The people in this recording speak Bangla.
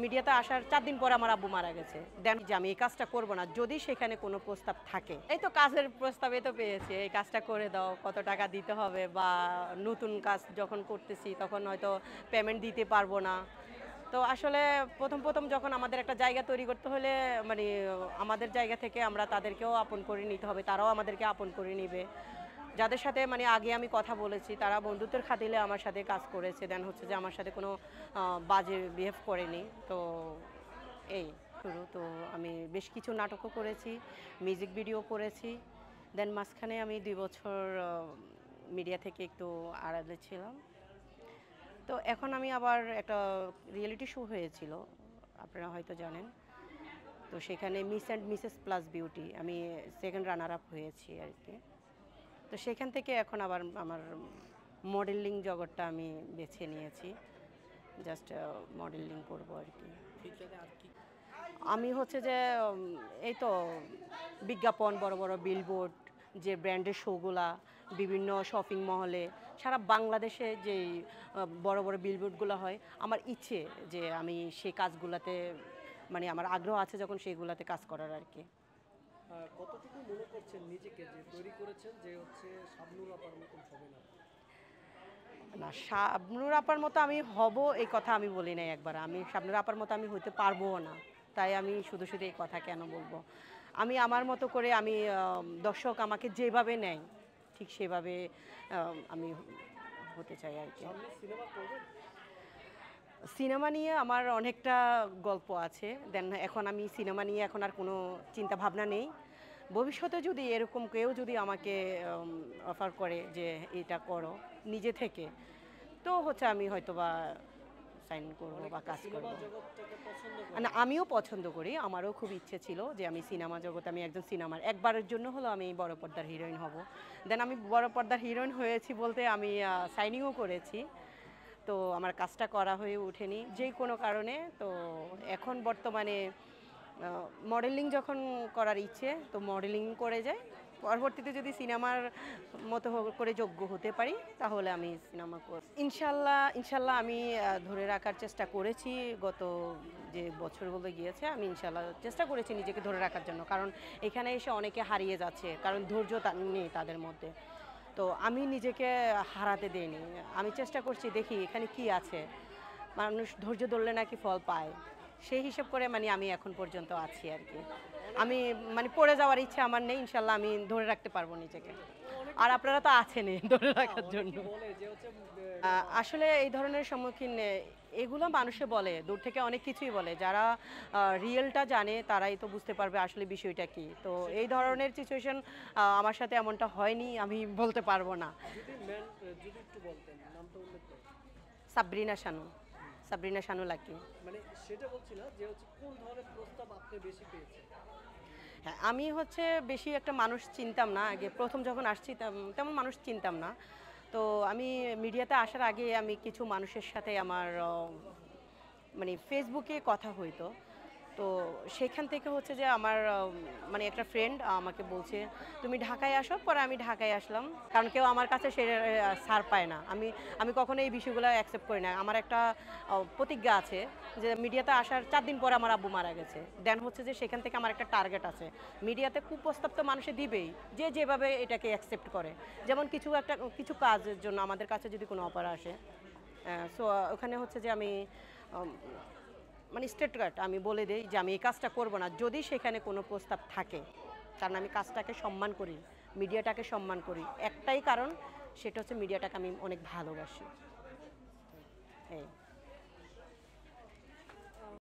মিডিয়াতে আসার 4 দিন পরে আমার আব্বু মারা গেছে। দেন যে আমি এই কাজটা করব না যদি সেখানে কোনো প্রস্তাব থাকে। এই তো কাজের প্রস্তাবে তো পেয়েছি। এই কাজটা করে দাও, কত টাকা দিতে হবে বা নতুন কাজ যখন করতেছি তখন হয়তো পেমেন্ট দিতে পারবো না। তো আসলে প্রথম যখন আমাদের একটা জায়গা তৈরি করতে হলে মানে আমাদের জায়গা থেকে আমরা তাদেরকেও আপন করে নিতে হবে, তারাও আমাদেরকে আপন করে নিবে। যাদের সাথে মানে আগে আমি কথা বলেছি তারা বন্ধুত্বের খাতিরে আমার সাথে কাজ করেছে, দেন হচ্ছে যে আমার সাথে কোনো বাজে বিহেভ করেনি। তো এই শুরু তো আমি বেশ কিছু নাটকও করেছি, মিউজিক ভিডিও করেছি। দেন মাঝখানে আমি 2 বছর মিডিয়া থেকে একটু আড়ালে ছিলাম। তো এখন আমি আবার একটা রিয়েলিটি শো হয়েছিল, আপনারা হয়তো জানেন। তো সেখানে miss and Mrs plus beauty আমি সেকেন্ড রানার আপ হয়েছি আর কি। তো সেখান থেকে এখন আবার আমার মডেলিং জগৎটা আমি বেছে নিয়েছি, জাস্ট মডেলিং করব আর কি। আমি হচ্ছে যে এই তো বিজ্ঞাপন, বড় বড় বিলবোর্ড, যে ব্র্যান্ডের শোগুলা বিভিন্ন শপিং মহলে সারা বাংলাদেশে যেই বড় বড় বিলবোর্ডগুলো হয়, আমার ইচ্ছে যে আমি সেই কাজগুলাতে মানে আমার আগ্রহ আছে যখন সেইগুলাতে কাজ করার আর কি। কতটুকু মনে করছেন নিজেকে যে তৈরি করেছেন যে হচ্ছে শাবনূর আপার মতন হবে না? না, শাবনূর আপার মতো আমি হব এই কথা আমি বলি নাই একবার। আমি শাবনূর আপার মতো আমি হইতে পারবোও না। তাই আমি শুধু এই কথা কেন বলবো? আমি আমার মতো করে আমি দর্শক আমাকে যেভাবে নেয় ঠিক সেভাবে আমি হতে চাই আর কি। সামনে সিনেমা করবেন? সিনেমা নিয়ে আমার অনেকটা গল্প আছে। দেন এখন আমি সিনেমা নিয়ে এখন আর কোনো চিন্তা ভাবনা নেই। ভবিষ্যতে যদি এরকম কেউ যদি আমাকে অফার করে যে এটা করো নিজে থেকে, তো হচ্ছে আমি হয়তোবা সাইন করব বা কাজ করব। সিনেমা জগৎটাকে পছন্দ না, করেন? আমিও পছন্দ করি, আমারও খুব ইচ্ছে ছিল যে আমি সিনেমা জগতে আমি একজন সিনেমার একবারের জন্য হলো আমি বড় পর্দার হিরোইন হব। দেন আমি বড় পর্দার হিরোইন হয়েছি বলতে আমি সাইনিংও করেছি। তো আমার কাজটা করা হয়ে ওঠেনি যে কোনো কারণে। তো এখন বর্তমানে মডেলিং যখন করার ইচ্ছে, তো মডেলিং করে যাই। পরবর্তীতে যদি সিনেমার মতো করে যোগ্য হতে পারি তাহলে আমি সিনেমা করব ইনশাল্লাহ। ইনশাল্লাহ আমি ধরে রাখার চেষ্টা করেছি গত যে বছরগুলো গিয়েছে। আমি ইনশাল্লাহ চেষ্টা করেছি নিজেকে ধরে রাখার জন্য, কারণ এখানে এসে অনেকে হারিয়ে যাচ্ছে, কারণ ধৈর্য নেই তাদের মধ্যে। তো আমি নিজেকে হারাতে দেইনি, আমি চেষ্টা করছি দেখি এখানে কি আছে। মানুষ ধৈর্য ধরলে নাকি ফল পায়, সেই হিসেব করে মানে আমি এখন পর্যন্ত আছি আর কি। আমি মানে পড়ে যাওয়ার ইচ্ছা আমার নেই, ইনশাল্লাহ আমি ধরে রাখতে পারবো নিজেকে। আর আপনারা তো আছেনই ধরে রাখার জন্য। বলে যে হচ্ছে আসলে এই ধরনের সম্মুখীন এগুলো মানুষে বলে, দূর থেকে অনেক কিছুই বলে, যারা রিয়েলটা জানে তারাই তো বুঝতে পারবে আসলে বিষয়টা কি। তো এই ধরনের সিচুয়েশন আমার সাথে এমনটা হয়নি, আমি বলতে পারবো না। যদি একটু বলতেন নামটা উল্লেখ করেন। সাবরিনা শানু, সাবরিনা শানু লাকি। মানে সেটা বলছি না যে হচ্ছে কোন ধরনের প্রস্তাব আপনি বেশি পেয়েছেন? হ্যাঁ, আমি হচ্ছে বেশি একটা মানুষ চিনতাম না আগে, প্রথম যখন আসছি তেমন মানুষ চিনতাম না। তো আমি মিডিয়াতে আসার আগে আমি কিছু মানুষের সাথে আমার মানে ফেসবুকে কথা হইতো। তো সেখান থেকে হচ্ছে যে আমার মানে একটা ফ্রেন্ড আমাকে বলছে তুমি ঢাকায় আসো, পরে আমি ঢাকায় আসলাম। কারণ কেউ আমার কাছে সে ছাড় পায় না। আমি আমি কখনো এই বিষয়গুলো অ্যাকসেপ্ট করি না। আমার একটা প্রতিজ্ঞা আছে যে মিডিয়াতে আসার 4 দিন পরে আমার আব্বু মারা গেছে। দেন হচ্ছে যে সেখান থেকে আমার একটা টার্গেট আছে, মিডিয়াতে কুপ্রস্তাব তো মানুষে দিবেই, যে যেভাবে এটাকে অ্যাকসেপ্ট করে। যেমন কিছু কাজের জন্য আমাদের কাছে যদি কোনো অফার আসে, সো ওখানে হচ্ছে যে আমি মানে স্ট্রেট কাট আমি বলে দিই যে আমি এই কাজটা করব না যদি সেখানে কোনো প্রস্তাব থাকে। কারণ আমি কাজটাকে সম্মান করি, মিডিয়াটাকে সম্মান করি, একটাই কারণ, সেটা হচ্ছে মিডিয়াটাকে আমি অনেক ভালোবাসি। এই